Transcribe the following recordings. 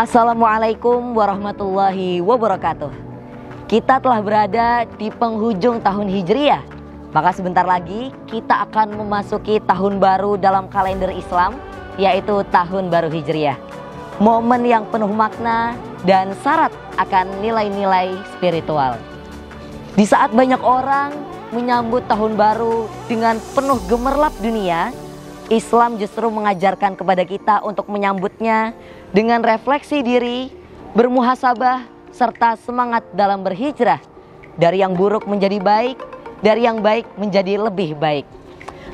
Assalamualaikum warahmatullahi wabarakatuh. Kita telah berada di penghujung tahun Hijriah. Maka sebentar lagi kita akan memasuki tahun baru dalam kalender Islam, yaitu tahun baru Hijriah. Momen yang penuh makna dan syarat akan nilai-nilai spiritual. Di saat banyak orang menyambut tahun baru dengan penuh gemerlap dunia, Islam justru mengajarkan kepada kita untuk menyambutnya dengan refleksi diri, bermuhasabah, serta semangat dalam berhijrah. Dari yang buruk menjadi baik, dari yang baik menjadi lebih baik.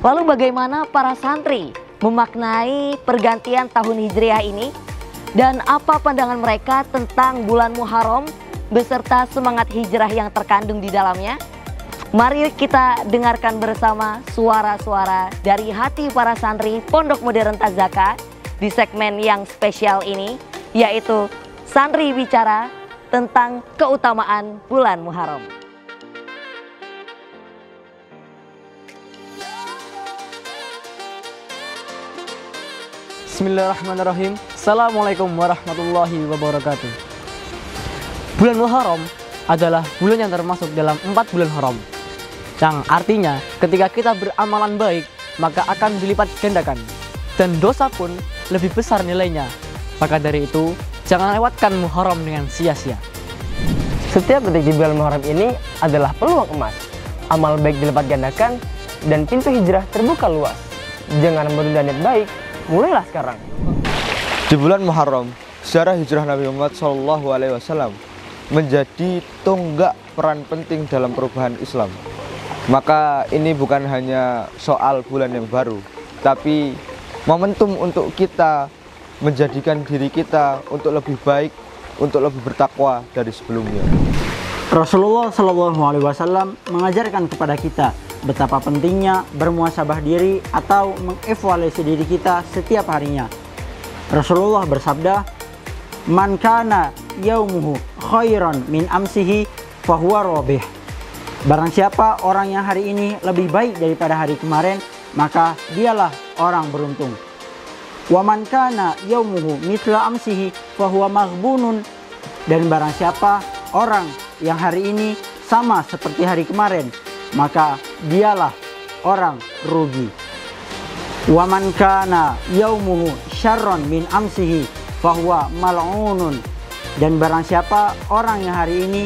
Lalu bagaimana para santri memaknai pergantian tahun Hijriah ini? Dan apa pandangan mereka tentang bulan Muharram beserta semangat hijrah yang terkandung di dalamnya? Mari kita dengarkan bersama suara-suara dari hati para santri Pondok Modern Tazaka di segmen yang spesial ini, yaitu Santri Bicara tentang keutamaan bulan Muharram. Bismillahirrahmanirrahim. Assalamualaikum warahmatullahi wabarakatuh. Bulan Muharram adalah bulan yang termasuk dalam 4 bulan haram, yang artinya ketika kita beramalan baik maka akan dilipat gandakan dan dosa pun lebih besar nilainya. Maka dari itu jangan lewatkan Muharram dengan sia-sia. Setiap detik di bulan Muharram ini adalah peluang emas. Amal baik dilipat gandakan dan pintu hijrah terbuka luas. Jangan menunda niat baik, mulailah sekarang. Di bulan Muharram, sejarah hijrah Nabi Muhammad SAW menjadi tonggak peran penting dalam perubahan Islam. Maka ini bukan hanya soal bulan yang baru, tapi momentum untuk kita menjadikan diri kita untuk lebih baik, untuk lebih bertakwa dari sebelumnya. Rasulullah SAW mengajarkan kepada kita betapa pentingnya bermuhasabah diri atau mengevaluasi diri kita setiap harinya. Rasulullah bersabda, "Man kana yaumuhu khairan min amsihi fahuwa robih." Barang siapa orang yang hari ini lebih baik daripada hari kemarin, maka dialah orang beruntung. Wa man kana yaumuhu mithla amsihi fahuwa maghbunun. Dan barang siapa orang yang hari ini sama seperti hari kemarin, maka dialah orang rugi. Wa man kana yaumuhu syarron min amsihi fahuwa mal'unun. Dan barang siapa orang yang hari ini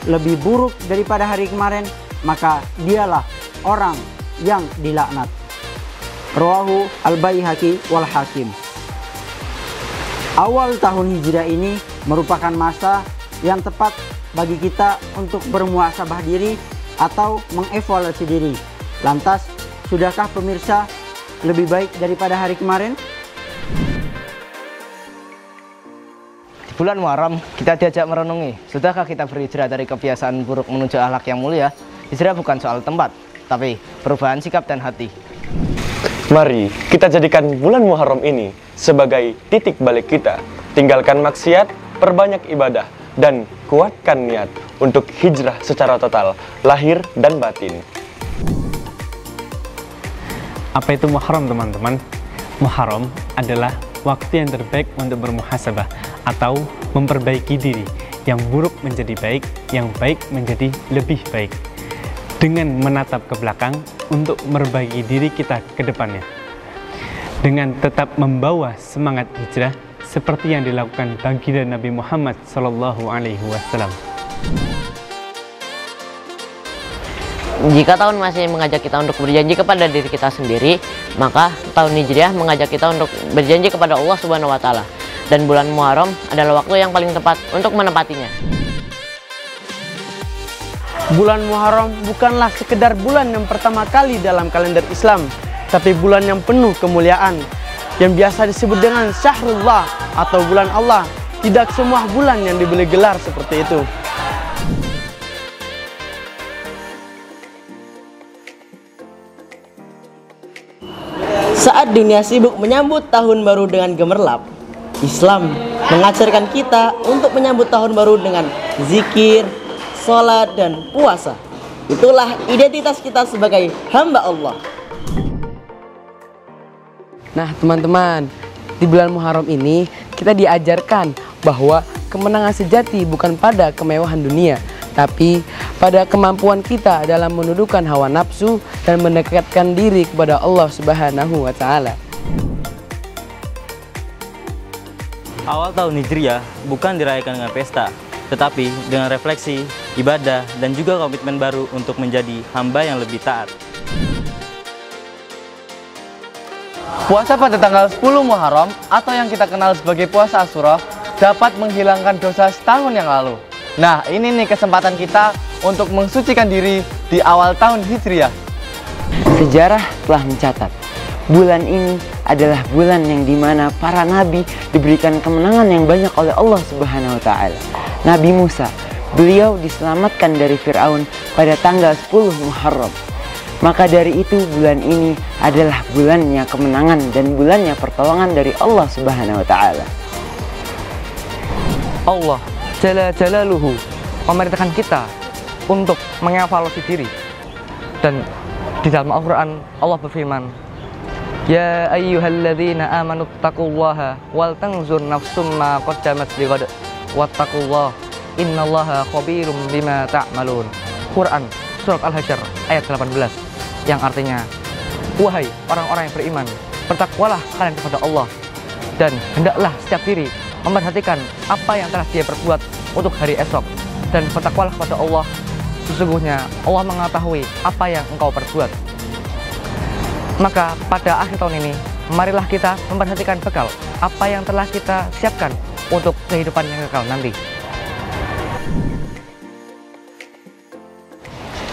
lebih buruk daripada hari kemarin, maka dialah orang yang dilaknat. Rawahu Al-Baihaqi wal Hakim. Awal tahun Hijriah ini merupakan masa yang tepat bagi kita untuk bermuhasabah diri atau mengevaluasi diri. Lantas, sudahkah pemirsa lebih baik daripada hari kemarin? Bulan Muharram kita diajak merenungi, sudahkah kita berhijrah dari kebiasaan buruk menuju akhlak yang mulia? Hijrah bukan soal tempat, tapi perubahan sikap dan hati. Mari kita jadikan bulan Muharram ini sebagai titik balik kita. Tinggalkan maksiat, perbanyak ibadah, dan kuatkan niat untuk hijrah secara total, lahir dan batin. Apa itu Muharram, teman-teman? Muharram adalah waktu yang terbaik untuk bermuhasabah atau memperbaiki diri. Yang buruk menjadi baik, yang baik menjadi lebih baik. Dengan menatap ke belakang untuk memperbaiki diri kita ke depannya. Dengan tetap membawa semangat hijrah seperti yang dilakukan baginda Nabi Muhammad SAW. Jika tahun masih mengajak kita untuk berjanji kepada diri kita sendiri, maka tahun Hijriah mengajak kita untuk berjanji kepada Allah Subhanahu wa Ta'ala. Dan bulan Muharram adalah waktu yang paling tepat untuk menepatinya. Bulan Muharram bukanlah sekedar bulan yang pertama kali dalam kalender Islam, tapi bulan yang penuh kemuliaan, yang biasa disebut dengan Syahrullah atau bulan Allah. Tidak semua bulan yang diberi gelar seperti itu. Saat dunia sibuk menyambut tahun baru dengan gemerlap, Islam mengajarkan kita untuk menyambut tahun baru dengan zikir, sholat, dan puasa. Itulah identitas kita sebagai hamba Allah. Nah teman-teman, di bulan Muharram ini kita diajarkan bahwa kemenangan sejati bukan pada kemewahan dunia, tapi pada kemampuan kita dalam menundukkan hawa nafsu dan mendekatkan diri kepada Allah Subhanahu wa Ta'ala. Awal tahun Hijriah bukan dirayakan dengan pesta, tetapi dengan refleksi, ibadah, dan juga komitmen baru untuk menjadi hamba yang lebih taat. Puasa pada tanggal 10 Muharram atau yang kita kenal sebagai puasa Asyura dapat menghilangkan dosa setahun yang lalu. Nah, ini nih kesempatan kita untuk mensucikan diri di awal tahun Hijriah. Sejarah telah mencatat, bulan ini adalah bulan yang dimana para nabi diberikan kemenangan yang banyak oleh Allah Subhanahu wa Ta'ala. Nabi Musa, beliau diselamatkan dari Fir'aun pada tanggal 10 Muharram. Maka dari itu bulan ini adalah bulannya kemenangan dan bulannya pertolongan dari Allah Subhanahu wa Ta'ala. Allah Jalla Jalaluhu memerintahkan kita untuk mengevaluasi diri, dan di dalam Al-Quran Allah berfirman, Ya ayyuhalladzina amanu taqullaha wal tanzur nafsum ma qaddamat lighad wattaqullah innallaha khabirum bima ta'malun. Quran surat Al-Hasyr ayat 18, yang artinya, wahai orang-orang yang beriman, bertakwalah kalian kepada Allah, dan hendaklah setiap diri memperhatikan apa yang telah dia perbuat untuk hari esok, dan bertakwalah kepada Allah, sesungguhnya Allah mengetahui apa yang engkau perbuat. Maka pada akhir tahun ini, marilah kita memperhatikan bekal apa yang telah kita siapkan untuk kehidupan yang kekal nanti.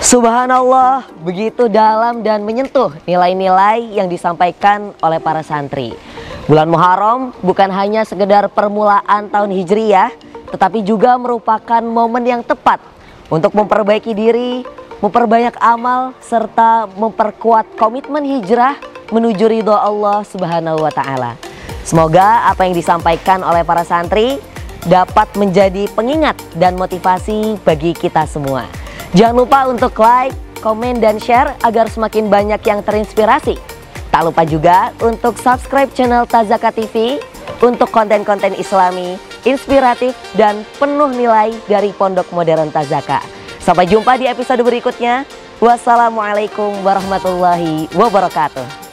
Subhanallah, begitu dalam dan menyentuh nilai-nilai yang disampaikan oleh para santri. Bulan Muharram bukan hanya sekedar permulaan tahun Hijriyah, tetapi juga merupakan momen yang tepat untuk memperbaiki diri, memperbanyak amal, serta memperkuat komitmen hijrah menuju ridho Allah Subhanahu wa Ta'ala. Semoga apa yang disampaikan oleh para santri dapat menjadi pengingat dan motivasi bagi kita semua. Jangan lupa untuk like, komen, dan share agar semakin banyak yang terinspirasi. Tak lupa juga untuk subscribe channel Tazaka TV untuk konten-konten Islami, inspiratif, dan penuh nilai dari Pondok Modern Tazaka. Sampai jumpa di episode berikutnya. Wassalamualaikum warahmatullahi wabarakatuh.